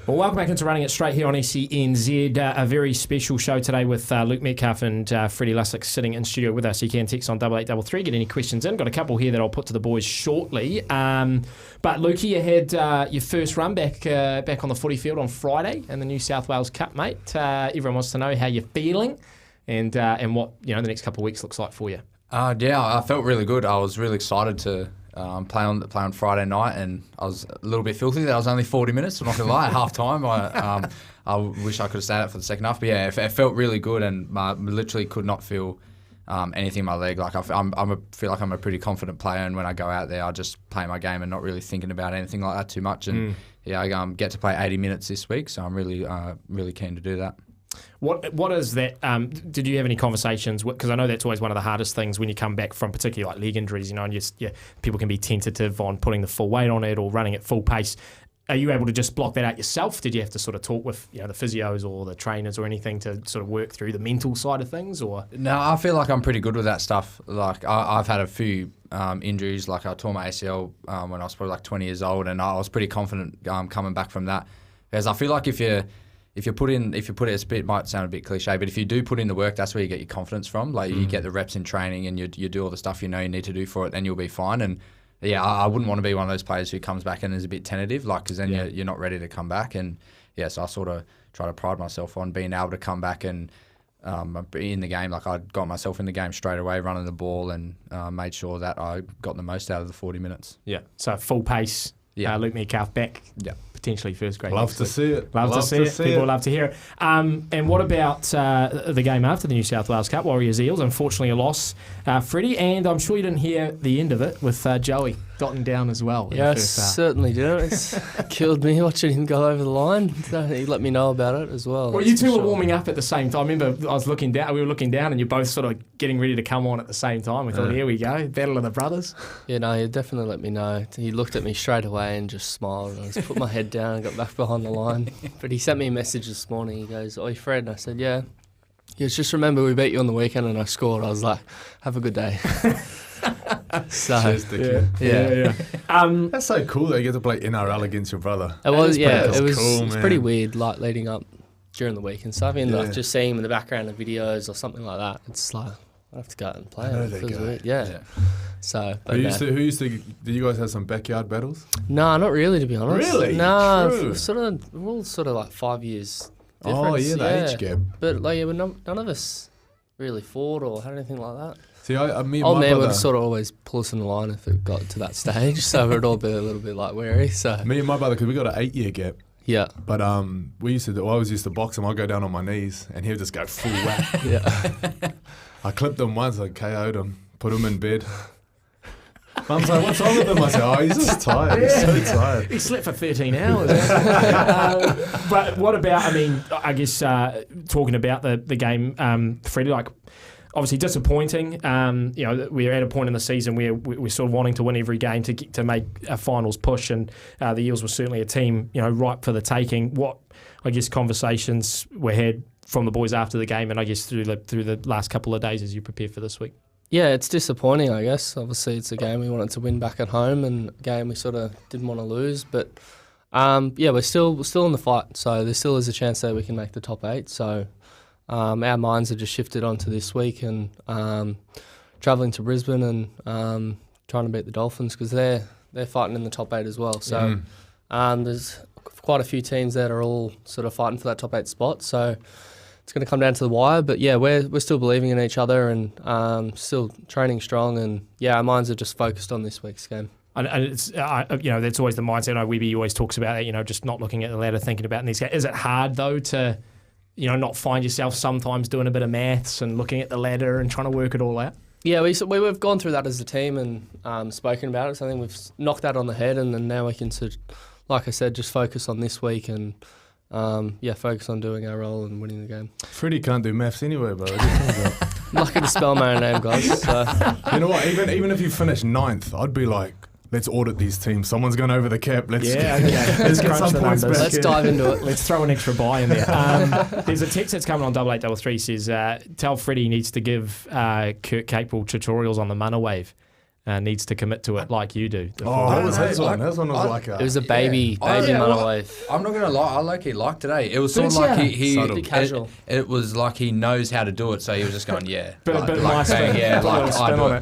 Well, welcome back into Running It Straight here on SENZ. A very special show today with Luke Metcalf and Freddy Lussick sitting in studio with us. You can text on 8833, get any questions in. Got a couple here that I'll put to the boys shortly. But Lukey, you had your first run back on the footy field on Friday in the New South Wales Cup, mate. Everyone wants to know how you're feeling and what the next couple of weeks looks like for you. Yeah, I felt really good. I was really excited to play on Friday night, and I was a little bit filthy that I was only 40 minutes. I'm not gonna lie, at half time I wish I could have stayed up for the second half. But yeah, it felt really good, and I literally could not feel anything in my leg. Like I feel like I'm a pretty confident player, and when I go out there, I just play my game and not really thinking about anything like that too much. And I get to play 80 minutes this week, so I'm really keen to do that. What is that? Did you have any conversations? Because I know that's always one of the hardest things when you come back from particularly like leg injuries, and people can be tentative on putting the full weight on it or running at full pace. Are you able to just block that out yourself? Did you have to sort of talk with the physios or the trainers or anything to sort of work through the mental side of things? Or no, I feel like I'm pretty good with that stuff. Like I've had a few injuries. Like I tore my ACL when I was probably like 20 years old, and I was pretty confident coming back from that. Because I feel like if you put it, it might sound a bit cliche, but if you do put in the work, that's where you get your confidence from. Like you get the reps in training, and you do all the stuff you need to do for it, then you'll be fine. And yeah, I wouldn't want to be one of those players who comes back and is a bit tentative, because then you're not ready to come back. And yeah, so I sort of try to pride myself on being able to come back and be in the game. Like I got myself in the game straight away, running the ball, and made sure that I got the most out of the 40 minutes. Yeah, so full pace. Yeah, Luke Metcalf back. Yeah. Potentially first grade. Love to see it. Love to see it. People love to hear it. And what about the game after the New South Wales Cup, Warriors Eels? Unfortunately, a loss, Freddie. And I'm sure you didn't hear the end of it with Joey dotting down as well. Yeah, I certainly did. It's killed me watching him go over the line. He let me know about it as well. Well, you two were warming up at the same time. I remember I was looking down. We were looking down, and you're both sort of getting ready to come on at the same time. We thought, here we go, battle of the brothers. Yeah, no, he definitely let me know. He looked at me straight away and just smiled. And I just put my head down and got back behind the line. But he sent me a message this morning. He goes, "Oi, Fred," and I said, "Yeah." He goes, "Just remember we beat you on the weekend and I scored." I was like, "Have a good day." So yeah. That's so cool that you get to play NRL against your brother. It was cool, it's pretty weird, like leading up during the week and stuff. And like just seeing him in the background of videos or something like that, it's like I have to go out and play. It feels weird. Yeah. So who used to? Did you guys have some backyard battles? No, not really, to be honest. Really? No, we're all sort of like 5 years difference. Oh yeah, the age gap. But like, none of us really fought or had anything like that. See, me and old my man brother would sort of always pull us in the line if it got to that stage, so we'd all be a little bit like wary. So me and my brother, because we got an 8-year gap. Yeah. But I always used to box him. I'd go down on my knees, and he would just go full whack. Yeah. I clipped him once. I KO'd him, put him in bed. Mum's like, "What's wrong with him?" I said, "Oh, he's just tired. He's so tired." He slept for 13 hours. But what about, I guess, talking about the game, Freddie, like, obviously disappointing. We're at a point in the season where we're sort of wanting to win every game to make a finals push, and the Eels were certainly a team, ripe for the taking. What, I guess, conversations were had from the boys after the game, and I guess through the last couple of days as you prepare for this week? Yeah, it's disappointing, I guess. Obviously, it's a game we wanted to win back at home, and a game we sort of didn't want to lose. But we're still in the fight, so there still is a chance that we can make the top 8. So our minds are just shifted onto this week and travelling to Brisbane and trying to beat the Dolphins, because they're fighting in the top 8 as well. So there's quite a few teams that are all sort of fighting for that top 8 spot. So it's going to come down to the wire, but yeah, we're still believing in each other and still training strong, and yeah, our minds are just focused on this week's game. And it's that's always the mindset. I know Webby always talks about it. Just not looking at the ladder, thinking about these games. Is it hard though to not find yourself sometimes doing a bit of maths and looking at the ladder and trying to work it all out? Yeah, we've gone through that as a team and spoken about it. So I think we've knocked that on the head, and then now we can like I said, just focus on this week and. Focus on doing our role and winning the game. Freddie can't do maths anyway, bro. I'm lucky to spell my own name, guys. So. You know what? Even if you finish 9th, I'd be like, let's audit these teams. Someone's going over the cap. Let's get some points back. Let's dive into it. Let's throw an extra buy in there. There's a text that's coming on 8833 says, tell Freddie he needs to give Kurt Capewell tutorials on the Mana Wave. needs to commit to it like you do. What was his one? His one was like It was a baby Yeah. monowave. I'm not gonna lie, I low-key liked today. It was sort of Did like ya? he Subtle. Casual. It was like he knows how to do it, so he was just going, yeah. Bit like, nice saying, spin. yeah, Put a like little I spin do on it.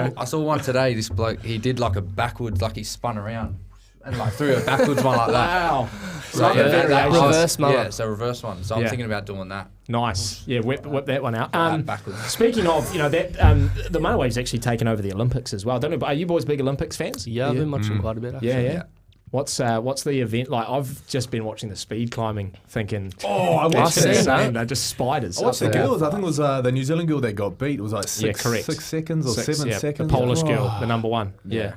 it. I saw one today. This bloke, he did like a backwards, like he spun around and like threw a backwards one like that. Wow. So Like a variation. Reverse mower. Yeah, so reverse one. So I'm Yeah. thinking about doing that. Nice. Yeah, whip that one out. Backwards. Speaking of, that the monowave's actually taken over the Olympics as well. Don't know, but are you boys big Olympics fans? Yeah, I've been watching quite a bit. Actually. Yeah. What's the event like? I've just been watching the speed climbing, thinking, I that's watched seen it. insane. that. They're just spiders. I watched the up there. girls. I think it was the New Zealand girl that got beat. It was like correct. 6 seconds or 6, 7 yeah, seconds. The Polish girl, the number one. Yeah.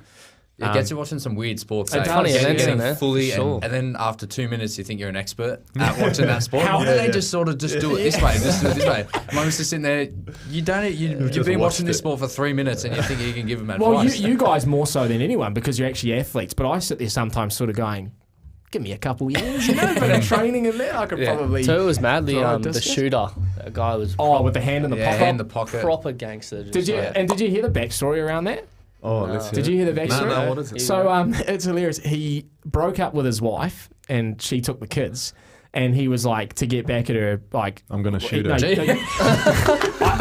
It gets you watching some weird sports. It's eh? funny Getting events in there, fully, for sure. and then after 2 minutes, you think you're an expert at watching that sport. How- Why don't they just sort of just do it this way, just do it this way? Mom's just sitting there. You've just been watching watched this it. sport for 3 minutes, and you think you can give them Well, advice. you guys more so than anyone because you're actually athletes. But I sit there sometimes sort of going, give me a couple years, a bit of training in there. I could probably. So it was mad. throw a The discus. shooter, that guy was with the hand in the pocket. hand in the pocket. proper gangster. Just Did you like- and did you hear the backstory around that? Let's hear Did it. you hear the backstory? No, what is it? So it's hilarious. He broke up with his wife and she took the kids. And he was like, to get back at her, like, I'm going to shoot her. I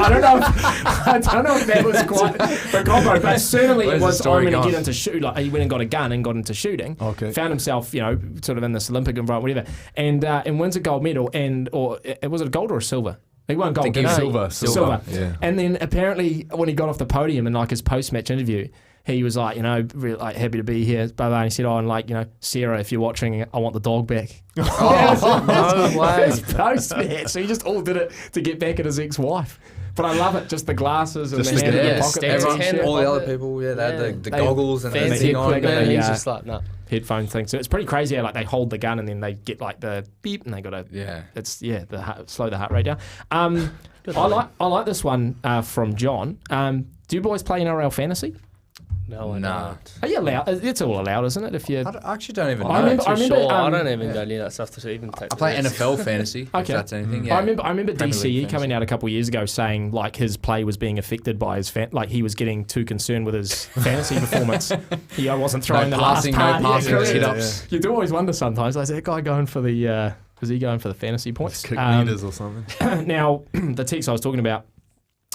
don't know if that was quite the combo, but certainly Where's it the was. story I'm going to gone? get into shoot. Like he went and got a gun and got into shooting. Okay. Found himself, sort of in this Olympic environment, whatever, and wins a gold medal. Was it a gold or a silver? He won gold. think he didn't was he? Silver. Silver. Yeah. And then apparently when he got off the podium in like his post-match interview, he was like, really, like happy to be here, blah, blah. And he said, and like, Sarah, if you're watching, I want the dog back. no way. His post-match. So he just all did it to get back at his ex-wife. But I love it, just the glasses and Just the hand in yeah, the pocket. stand and his Everyone, hand shit. all the other pocket. people, they had the They- goggles and Fancy everything on. equipment. equipment. Yeah. He's just like, no. Headphone thing. So it's pretty crazy how like they hold the gun and then they get like the beep and they got to slow the heart rate down. I like this one from John. Do you boys play NRL fantasy? No, I Nah. don't. Are you allowed? It's all allowed, isn't it? If you I actually don't even know. I remember- I I don't even go near that stuff to even take. I play NFL fantasy, if Okay. that's anything. Yeah. I remember Premier DCE League coming out a couple of years ago saying like his play was being affected by his like he was getting too concerned with his fantasy performance. He wasn't throwing the passing, last no part. passing, Yeah, hit correct. ups. You do always wonder sometimes. Like, is that guy going for the? Was he going for the fantasy points? Kick meters or something. Now the text I was talking about.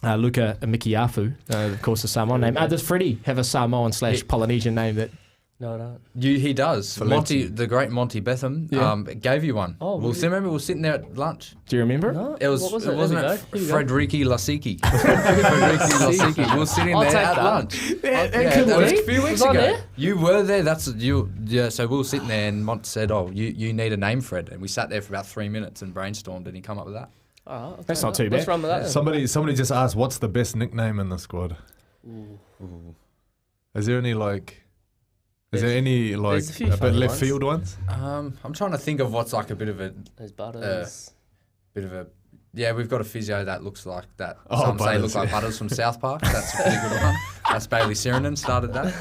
Luka Mikiafu, of course, a Samoan name. Does Freddie have a Samoan / Polynesian name that? No, I don't. He does. Monty, the great Monty Betham, Yeah. gave you one. Oh, really? Remember we were sitting there at lunch. Do you remember? No, It was. what was it it? wasn't There it we go. Here we go. Fredericky Lussick. Fredericky Lussick. We were sitting I'll there take at that. lunch. That Yeah, could that was work. a few weeks Was I ago. there? You were there. That's you. Yeah. So we were sitting there, and Mont said, "Oh, you need a name, Fred." And we sat there for about 3 minutes and brainstormed, and he come up with that. Oh, okay. That's not too Let's bad. run with that. then. Somebody just asked, what's the best nickname in the squad? Is there any like? Is there any like there's a few a bit funny left ones. field ones? I'm trying to think of what's like a bit of a There's Butters. Yeah, we've got a physio that looks like that. Oh, Some say Butters, looks like yeah. Butters from South Park. That's a pretty good one. That's Bailey Sirenen started that.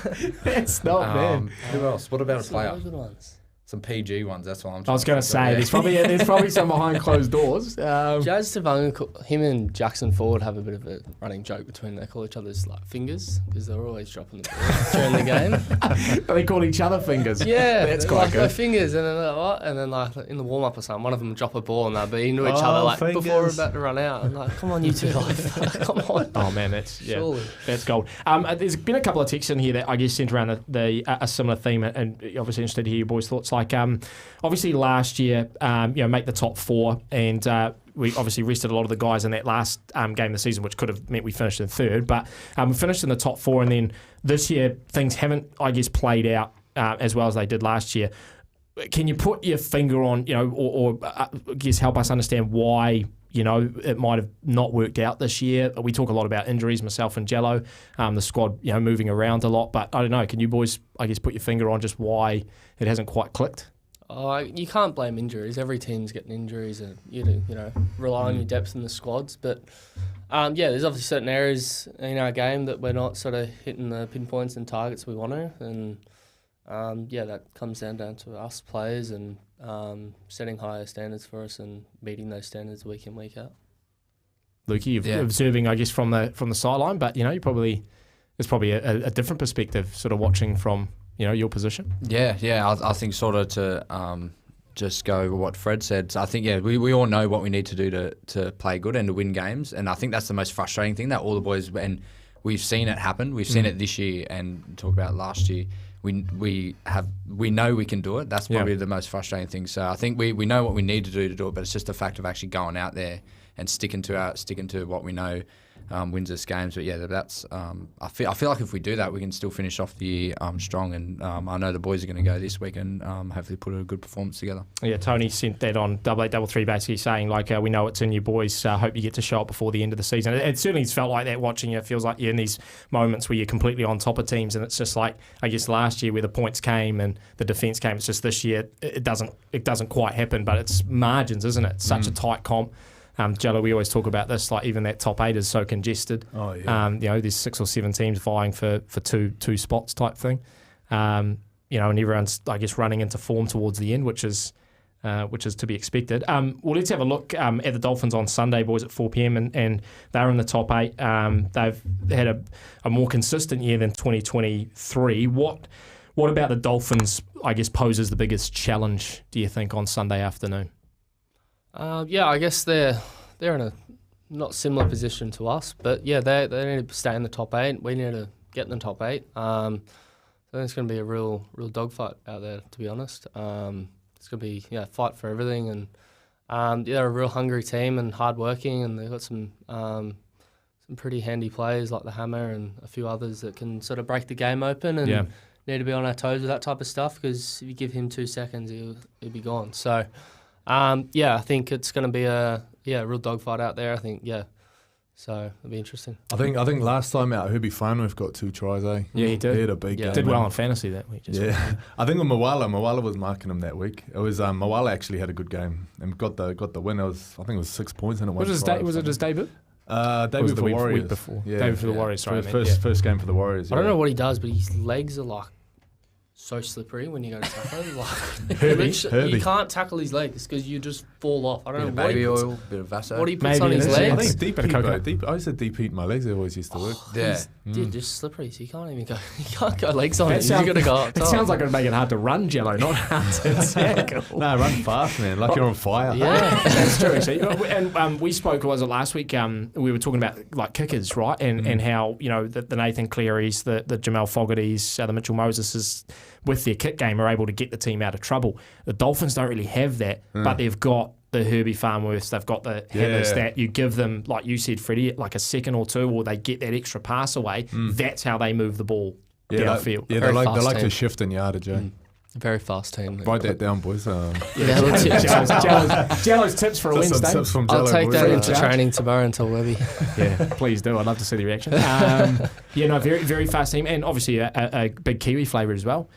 That's not bad. Who else? What about a Some player? other good ones. Some PG ones. That's what I'm I trying was going to think say of, yeah. there's probably some behind closed doors. Jazz Tavanga, him and Jackson Ford have a bit of a running joke between they call each other's like fingers because they're always dropping the ball during the game. They call each other fingers. Yeah, That's they're quite like good. their fingers, and then they're like, what? And then like in the warm up or something, one of them drop a ball and they'll be into each other like before we're fingers. about to run out. And like, come on, you two, like, come on. Oh man, that's Surely. that's gold. There's been a couple of texts in here that I guess centre around a similar theme, and obviously interested to hear your boys' thoughts. Like, obviously last year, make the top 4, and we obviously rested a lot of the guys in that last game of the season, which could have meant we finished in 3rd. But we finished in the top 4, and then this year things haven't, I guess, played out as well as they did last year. Can you put your finger on, or I guess help us understand why? It might have not worked out this year. We talk a lot about injuries, myself and Jello, the squad, moving around a lot. But I don't know. Can you boys, I guess, put your finger on just why it hasn't quite clicked? You can't blame injuries. Every team's getting injuries, and you rely on your depth in the squads. But there's obviously certain areas in our game that we're not sort of hitting the pinpoints and targets we want to, and that comes down to us players and setting higher standards for us and meeting those standards week in, week out. Lukey, you're observing, I guess, from the sideline, but you're probably it's probably a different perspective, sort of watching from your position. Yeah. I think sort of to just go with what Fred said. So I think we all know what we need to do to play good and to win games, and I think that's the most frustrating thing that all the boys, and we've seen it happen. We've seen it this year, and talk about last year. We know we can do it. That's probably the most frustrating thing. So I think we know what we need to do it, but it's just a fact of actually going out there and sticking to what we know wins us games. But that's I feel like if we do that, we can still finish off the year strong. And I know the boys are going to go this week and hopefully put a good performance together. Yeah, Tony sent that on 8833 basically saying we know it's in you boys. Hope you get to show up before the end of the season. It certainly felt like that watching you. It feels like you're in these moments where you're completely on top of teams, and it's just like I guess last year where the points came and the defence came. It's just this year it doesn't quite happen, but it's margins, isn't it? It's such a tight comp. Jello, we always talk about this, like even that top 8 is so congested. Oh, yeah. There's 6 or 7 teams vying for two spots type thing. And everyone's, I guess, running into form towards the end, which is to be expected. Well, let's have a look at the Dolphins on Sunday, boys, at 4 p.m. and they're in the top 8. They've had a more consistent year than 2023. What about the Dolphins, I guess, poses the biggest challenge, do you think, on Sunday afternoon? I guess they're in a not similar position to us, but they need to stay in the top 8. We need to get in the top 8. So I think it's going to be a real dogfight out there, to be honest. It's going to be fight for everything, and they're a real hungry team and hardworking, and they've got some pretty handy players like the Hammer and a few others that can sort of break the game open and need to be on our toes with that type of stuff, because if you give him 2 seconds, he'll be gone. So. I think it's going to be a real dogfight out there. I think so it'll be interesting. I think last time out, Herbie Farnworth got 2 tries. Yeah, he did. He had a big game. Did well in fantasy that week. I think with Mawala was marking him that week. It was Mawala actually had a good game and got the win. I think it was 6 points in it. Was it his debut? Debut for the Warriors. Week before. Debut for the Warriors. Sorry, first game for the Warriors. I don't know what he does, but his legs are like so slippery when you go to tackle him. Herbie. You can't tackle his legs because you just fall off. I don't know what baby oil, bit of Vaseline. What he puts on his legs. I think deep heat, I used to deep heat my legs. They always used to work. Dude, just slippery. So you can't even go. You can't go legs on it. You got to go up top. It sounds like it'd make it hard to run, Jello, not hard to tackle. No, run fast, man. Like you're on fire. Yeah, that's true. Actually. And we spoke, was it last week? We were talking about like kickers, right? And how the Nathan Clearys, the Jamal Fogartys, the Mitchell Moseses, with their kick game, are able to get the team out of trouble. The Dolphins don't really have that, but they've got the Herbie Farnworths, they've got the Hammers that you give them, like you said, Freddie, like a second or two, or they get that extra pass away. That's how they move the ball downfield. Yeah, they like to shift in yardage. Very fast team. Write that down, boys. Jello's tips for a Wednesday. Tips from I'll Jello, take boys. that into training tomorrow and tell Webby. Yeah, please do. I'd love to see the reaction. Very, very fast team, and obviously a big Kiwi flavour as well.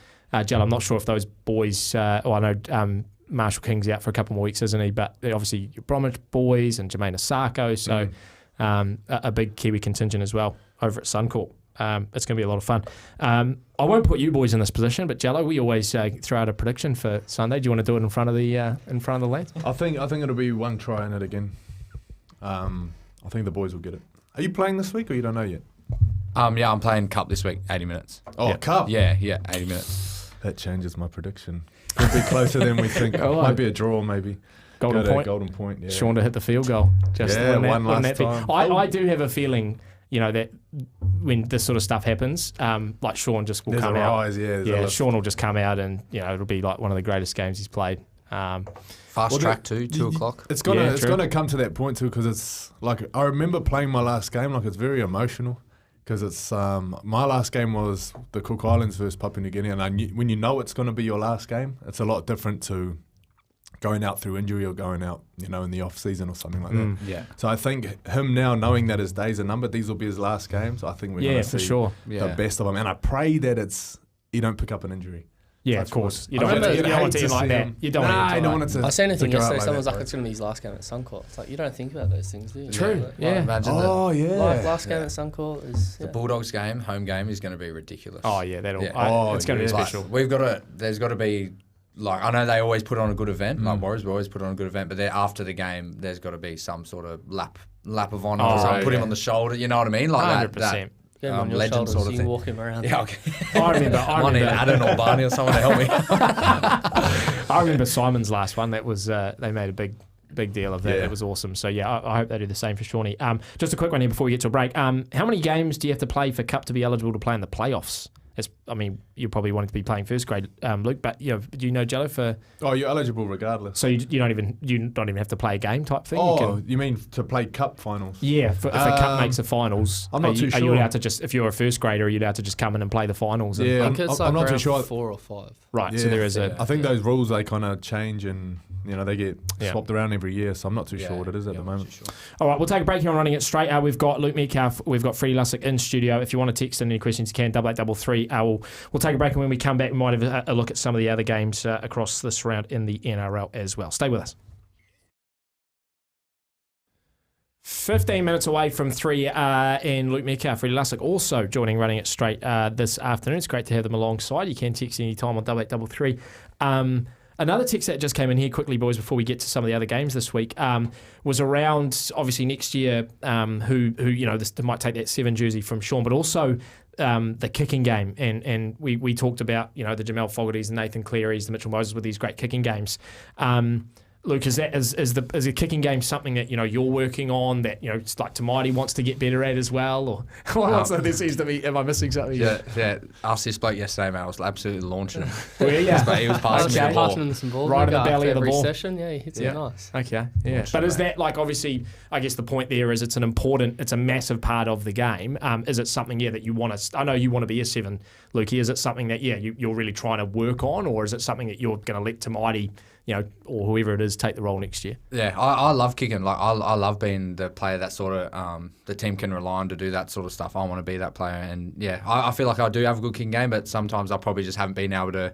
Jello, I'm not sure if those boys, I know Marshall King's out for a couple more weeks, isn't he? But obviously your Bromwich boys and Jermaine Asako, so a big Kiwi contingent as well over at Suncorp. It's going to be a lot of fun. I won't put you boys in this position, but Jello, we always throw out a prediction for Sunday. Do you want to do it in front of the lads? I think it'll be 1 try in it again. I think the boys will get it. Are you playing this week or you don't know yet? I'm playing Cup this week, 80 minutes. Oh, Cup? Yeah, 80 minutes. That changes my prediction. Could be closer than we think. Might be a draw, maybe. Golden point. Yeah. Sean to hit the field goal. Just one last time. I do have a feeling, that when this sort of stuff happens, like Sean just will come out. Sean will just come out and it'll be like one of the greatest games he's played. Fast track too, 2 o'clock. It's gonna come to that point too, because it's like I remember playing my last game. Like it's very emotional. Because it's my last game was the Cook Islands versus Papua New Guinea, and when you know it's going to be your last game, it's a lot different to going out through injury or going out, in the off season or something like that. Yeah. So I think him now knowing that his days are numbered, these will be his last games. I think we're going to see the best of him, and I pray that you don't pick up an injury. Yeah, of course. You don't want to end like that. You don't want to. I seen anything yesterday. Someone was like, "It's going to be his last game at Suncorp." It's like you don't think about those things, do you? True. Yeah. Imagine last game at Suncorp is the Bulldogs game. Home game is going to be ridiculous. Oh yeah, it's going to be special. There's got to be. Like, I know they always put on a good event. Like Warriors will always put on a good event, but after the game, there's got to be some sort of lap of honour or something. Put him on the shoulder. You know what I mean? Like 100%. Get him on your legend shoulders, sort of you thing. can walk him around. Yeah, okay. I remember. I need Adam or Barney or someone to help me. I remember Simon's last one. That was they made a big deal of that. Yeah. It was awesome. So yeah, I hope they do the same for Shawnee. Just a quick one here before we get to a break. How many games do you have to play for Cup to be eligible to play in the playoffs? You're probably wanting to be playing first grade, Luke. But do you know Jello for? Oh, you're eligible regardless. So you don't even have to play a game type thing. Oh, you mean to play cup finals? Yeah, if a cup makes the finals, I'm not too Are sure. you allowed to just, if you're a first grader, are you allowed to just come in and play the finals? And, Yeah, I think it's I'm like not too around sure. 4 or 5. Right. So Yeah. there is I think those rules they kind of change and they get Yeah. swapped around every year. So I'm not too sure what it is at the moment. Sure. All right, we'll take a break here on Running It Straight. We've got Luke Metcalf, we've got Freddy Lussick in studio. If you want to text in any questions, you can, 8833. We'll take a break, and when we come back, we might have a look at some of the other games across this round in the NRL as well. Stay with us. 15 minutes away from 3 and Luke Metcalf, Freddy Lussick also joining Running It Straight this afternoon. It's great to have them alongside. You can text any time on 8833. Another text that just came in here quickly, boys, before we get to some of the other games this week, was around, obviously, next year, who this might take that 7 jersey from Sean, but also the kicking game. And we talked about, the Jamel Fogartys and Nathan Clearys, the Mitchell Moses with these great kicking games. Luke, is the kicking game something that you're working on that it's like Tamati wants to get better at as well, or there seems to be? Am I missing something? Yeah. Asked this bloke yesterday, mate. I was absolutely launching him. Well, yeah. He was passing me the ball. Passing him some balls. Right in the belly of the every ball. session, yeah, he hits it nice. Okay, yeah. But is that obviously? I guess the point there is it's a massive part of the game. Is it something that you want to? I know you want to be a 7, Lukey. Is it something that you're really trying to work on, or is it something that you're going to let Tamati, or whoever it is, take the role next year? Yeah, I love kicking. Like I love being the player that sort of the team can rely on to do that sort of stuff. I want to be that player, and I feel like I do have a good kicking game, but sometimes I probably just haven't been able to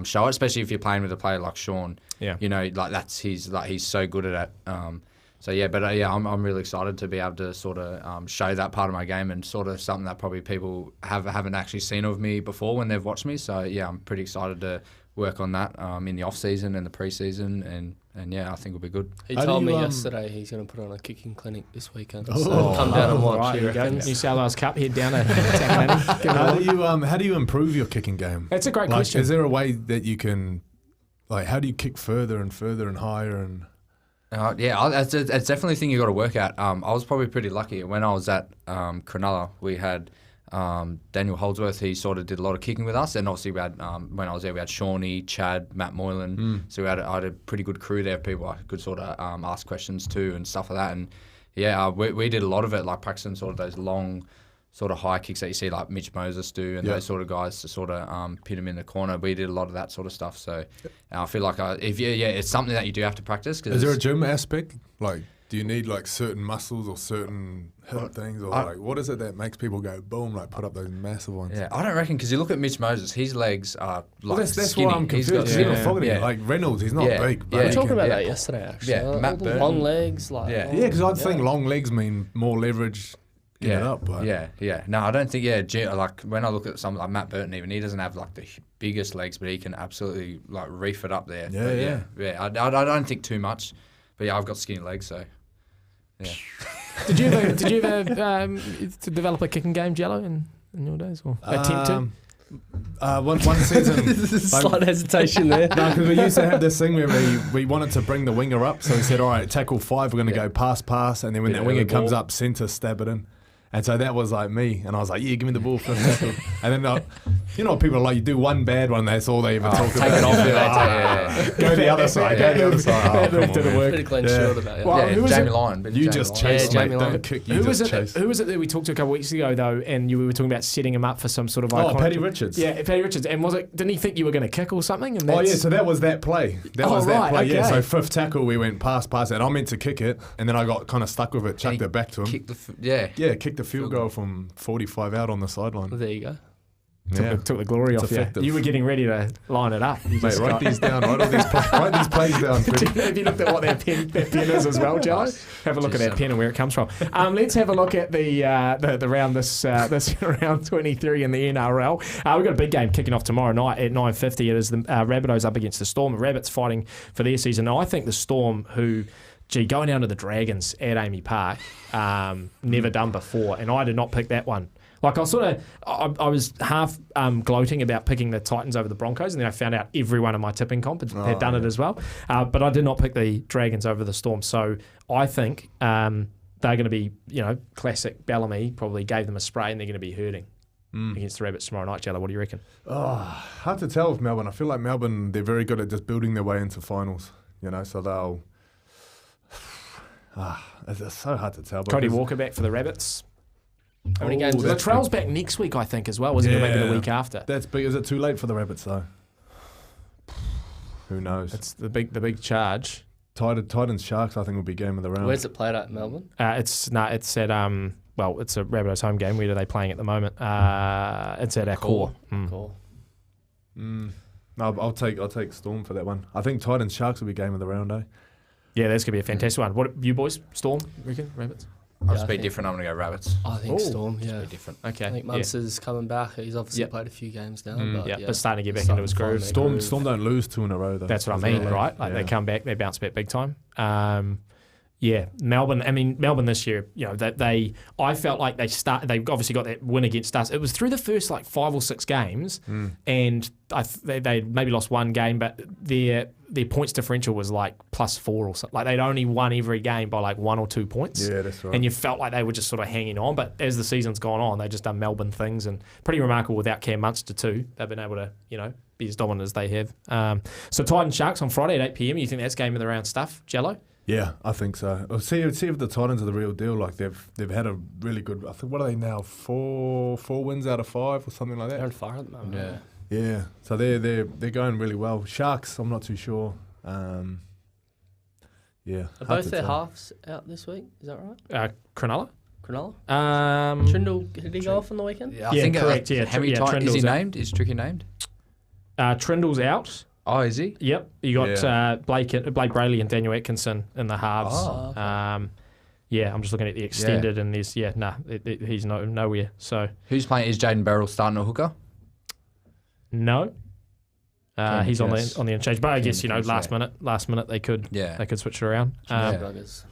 show it, especially if you're playing with a player like Sean. Yeah, he's so good at it. I'm really excited to be able to sort of show that part of my game and sort of something that probably people haven't actually seen of me before when they've watched me. So yeah, I'm pretty excited to work on that in the off season and the pre-season, and I think it'll be good. He told me yesterday he's going to put on a kicking clinic this weekend. So come down and watch. Right, He reckons. New South Wales Cup, head down to Takalani. How do you improve your kicking game? That's a great question. Is there a way that you can, how do you kick further and further and higher and? It's definitely a thing you got to work at. I was probably pretty lucky when I was at Cronulla. We had Daniel Holdsworth. He sort of did a lot of kicking with us, and obviously we had when I was there we had Shawnee, Chad, Matt Moylan. So I had a pretty good crew there of people I could sort of ask questions to and stuff like that. And we did a lot of it, like practicing sort of those long sort of high kicks that you see like Mitch Moses do and those sort of guys to sort of pin them in the corner. We did a lot of that sort of stuff. So I feel like it's something that you do have to practice. Is there a gym aspect? Like, do you need like certain muscles or certain hip things, or what is it that makes people go boom, like put up those massive ones? Yeah, I don't reckon, because you look at Mitch Moses, his legs are like that's skinny. why I'm confused. Like Reynolds, he's not big. We were talking about that yesterday, actually. Yeah, Matt Burton. Long legs, because I think long legs mean more leverage. Get it up, but No, I don't think. Like when I look at something like Matt Burton, even he doesn't have like the biggest legs, but he can absolutely like reef it up there. I don't think too much, but I've got skinny legs, so yeah. Did you ever to develop a kicking game, Jello, in your days, or attempt to? One season, slight hesitation there. No, because we used to have this thing where we wanted to bring the winger up, so we said, all right, tackle 5, we're going to go pass, and then when that winger comes up, centre, stab it in. And so that was like me, and I was like, yeah, give me the ball for a tackle. And then, what people are like, you do one bad one, that's all they even talk about. Take it off. Go the other side. That move didn't work. Pretty clean short about it. Well, Jamie Lyon. You just chase, Jamie mate. Lyon. Don't kick, Who was it that we talked to a couple of weeks ago, though, and you were talking about setting him up for some sort of iconic... Paddy Richards. Yeah, Paddy Richards. And didn't he think you were going to kick or something? And so that was that play. That was that play, okay. yeah. So fifth tackle, we went pass, and I meant to kick it, and then I got kind of stuck with it, chucked it back to him. Kicked Kicked the field goal from 45 out on the sideline. There you go. Took the glory off you. effective. You were getting ready to line it up. Mate, write these down. Write these plays down. Have you looked at what that pen is as well, Jello? Have a look at that pen and where it comes from. Let's have a look at the round this round 23 in the NRL. We've got a big game kicking off tomorrow night at 9:50. It is the Rabbitohs up against the Storm. The Rabbits fighting for their season. Now, I think the Storm, who... going down to the Dragons at Amy Park, never done before, and I did not pick that one. Like I was half gloating about picking the Titans over the Broncos, and then I found out everyone in my tipping comp had done it as well. But I did not pick the Dragons over the Storm. So I think they're going to be, classic Bellamy probably gave them a spray, and they're going to be hurting against the Rabbits tomorrow night. Jella, what do you reckon? Hard to tell with Melbourne. I feel like Melbourne, they're very good at just building their way into finals, so they'll... it's so hard to tell. Cody Walker back for the Rabbits. How many games? Latrell's back next week, I think, as well, wasn't it? Maybe the week after. That's big. Is it too late for the Rabbits, though? Who knows? It's the big charge. Titans Sharks, I think, will be game of the round. Where's it played at, Melbourne? It's at it's a Rabbitohs home game. Where are they playing at the moment? It's at our core. Cool. No, I'll take Storm for that one. I think Titans Sharks will be game of the round, eh? Yeah, that's gonna be a fantastic one. What you boys? Storm, you reckon? Rabbits? I'll just be different. I'm gonna go Rabbits. I think Storm. Yeah, Be different. Okay. I think Munster's coming back. He's obviously played a few games now. But starting to get back into his groove. Storm don't lose 2 in a row, though. That's what I mean, right? Like they come back, they bounce back big time. Melbourne. I mean, Melbourne this year. I felt like they obviously got that win against us. It was through the first 5 or 6 games, and they maybe lost one game, but their points differential was +4 or something. Like they'd only won every game by 1 or 2 points. Yeah, that's right. And you felt like they were just sort of hanging on. But as the season's gone on, they've just done Melbourne things, and pretty remarkable without Cam Munster too. They've been able to be as dominant as they have. So Titans Sharks on Friday at 8 p.m. You think that's game of the round stuff, Jello? Yeah, I think so. See if the Titans are the real deal. They've had a really good. I think what are they now? 4 wins out of 5 or something like that. They're on fire at the moment. Yeah. Yeah. So they're going really well. Sharks, I'm not too sure. Are hard both to their tell. halves out this week? Is that right? Cronulla? Trindle, did he go off on the weekend? Yeah, I think correct. Is Trindle's he named? Is Tricky named? Trindle's out. Oh, is he? Yep. You got Blake Brayley and Daniel Atkinson in the halves. Oh, okay. I'm just looking at the extended, and there's he's nowhere. So Who's playing? Is Jaden Beryl starting a hooker? no. He's on Yes. the interchange, but I guess Yes, last minute they could switch it around. Buggers.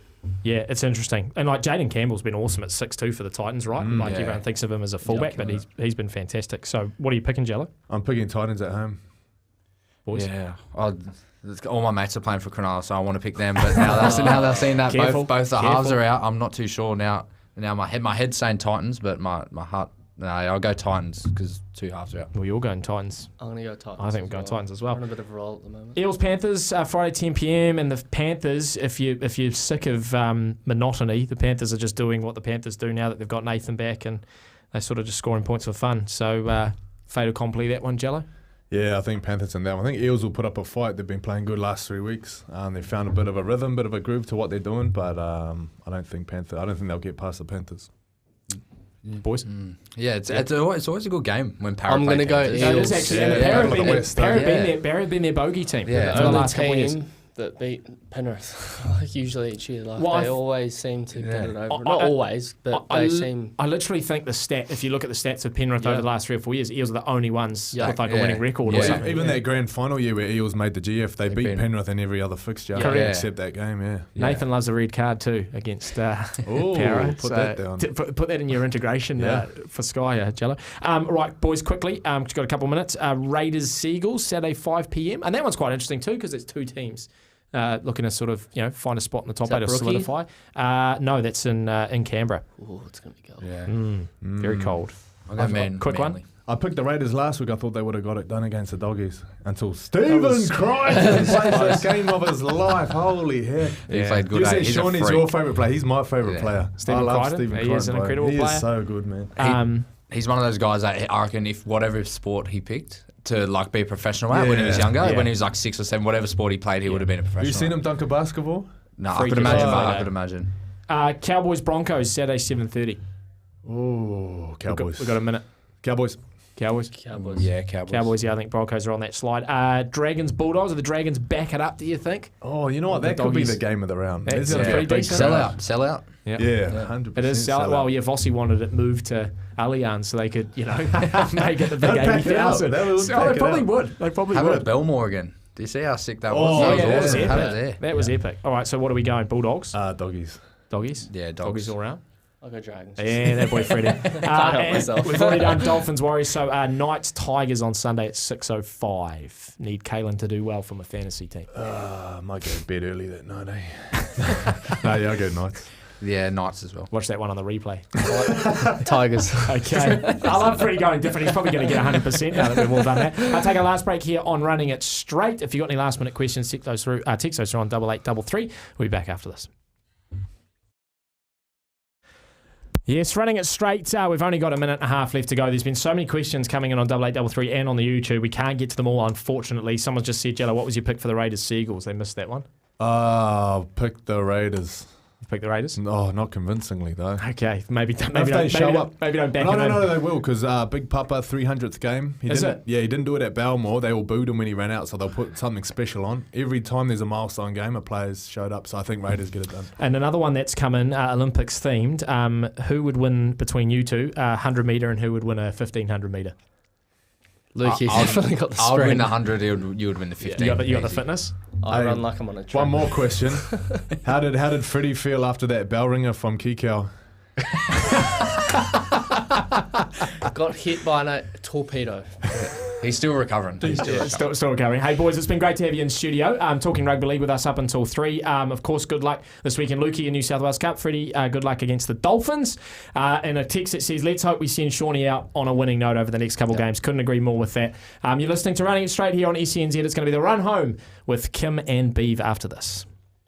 Yeah, it's interesting, and Jaden Campbell's been awesome at 6'2" for the Titans, right? Everyone thinks of him as a fullback, but he's been fantastic. So what are you picking, Jello? I'm picking Titans at home. Boys? Yeah. All my mates are playing for Cronulla, so I want to pick them. But now they're seeing that both the halves are out, I'm not too sure now. Now my head's saying Titans, but my heart. No, I'll go Titans because 2 halves are out. Well, you're going Titans. I'm going to go Titans. I think we're going Titans as well. We're on a bit of a roll at the moment. Eels Panthers Friday 10 p.m. and the Panthers. If you're sick of monotony, the Panthers are just doing what the Panthers do now that they've got Nathan back, and they're sort of just scoring points for fun. So fait accompli that one, Jello. Yeah, I think Panthers in that one. I think Eels will put up a fight. They've been playing good last 3 weeks. They found a bit of a rhythm, bit of a groove to what they're doing, but I don't think they'll get past the Panthers. Boys? Yeah, it's always a good game when Parrot I'm going to go Panthers. It Eels. is actually. And the Parrot been their bogey team Yeah. for the Only last couple of years. team that beat Penrith usually each year. Well, They always seem to get it over. I- Not I- always, but they seem... I literally think the stat, if you look at the stats of Penrith over the last 3 or 4 years, Eels are the only ones with a winning record or something. Even that grand final year where Eels made the GF, they beat Penrith in every other fixture except that game, Nathan loves a red card too against Parrot. Put that down. Put that in your integration for Sky, Jello. Right, boys, quickly, got a couple of minutes. Raiders Seagulls, Saturday 5 p.m. And that one's quite interesting too because it's 2 teams. Looking to sort of find a spot in the top 8 or solidify. No, that's in Canberra. Oh, it's going to be cold. Yeah. Very cold. Quick one. I picked the Raiders last week. I thought they would have got it done against the Doggies until Stephen Crichton plays the game of his life. Holy heck! He played good. You said He's Shawnee's your favourite player. He's my favourite player. Stephen I love Crichton. Stephen He Crichton. is an incredible player. He is so good, man. He's one of those guys that I reckon if whatever sport he picked to be a professional at when he was younger, when he was 6 or 7, whatever sport he played, he would have been a professional. Have you seen him dunk a basketball? No, I could imagine. I could imagine. Cowboys Broncos Saturday 7:30. Oh, Cowboys. We got a minute. Cowboys. Cowboys. Yeah, Cowboys. Yeah, I think Broncos are on that slide. Dragons Bulldogs. Are the Dragons back it up? Do you think? Oh, you know what? That could be the game of the round. That's There's gonna be a pretty big decent. Sell out. Yeah, 100%. It is sell. Well, Vossi wanted it moved to Allianz so they could, make it the big They'd pack it out. 80,000. They Probably would. would. They probably Have it would. at Belmore again. Do you see how sick that Oh, was? yeah, That that was was awesome. Have it epic. there. That was epic. All right, so what are we going? Bulldogs? Doggies. Doggies? Yeah, Doggies all round? I'll go Dragons. Yeah, that boy Freddie. help myself. We've already done Dolphins Warriors, so Knights Tigers on Sunday at 6:05. Need Kalen to do well from a fantasy team. I might go to bed early that night, eh? No, yeah, I'll go Knights. Yeah, Knights as well. Watch that one on the replay. Tigers. Okay. I love Freddie going different. He's probably going to get 100% now that we've all done that. I'll take a last break here on Running It Straight. If you've got any last minute questions, text those through on 8833. We'll be back after this. Yes, Running It Straight. We've only got a minute and a half left to go. There's been so many questions coming in on 8833 and on the YouTube. We can't get to them all, unfortunately. Someone just said, Jello, what was your pick for the Raiders Seagulls? They missed that one. Pick the Raiders. Pick the Raiders? No, not convincingly though. Okay, maybe If they show up. Maybe don't back No, him in. they will, because Big Papa 300th game. Is it? Yeah, he didn't do it at Belmore. They all booed him when he ran out, so they'll put something special on. Every time there's a milestone game, a player's showed up, so I think Raiders get it done. And another one that's come in, Olympics themed. Who would win between you two, 100 metre, and who would win a 1500 metre? Luke, you definitely got the I would win sprint. the 100, you would win the 15. You got the easy. fitness? I Hey, run like I'm on a track. One more question. How did Freddie feel after that bell ringer from Kikau? Got hit by a torpedo. He's still recovering. Still recovering. Hey, boys, it's been great to have you in studio. Talking rugby league with us up until 3. Of course, good luck this weekend, Lukey, in New South Wales Cup. Freddie, good luck against the Dolphins. And a text that says, let's hope we send Shawnee out on a winning note over the next couple games. Couldn't agree more with that. You're listening to Running It Straight here on SENZ. It's going to be the run home with Kim and Beeve after this.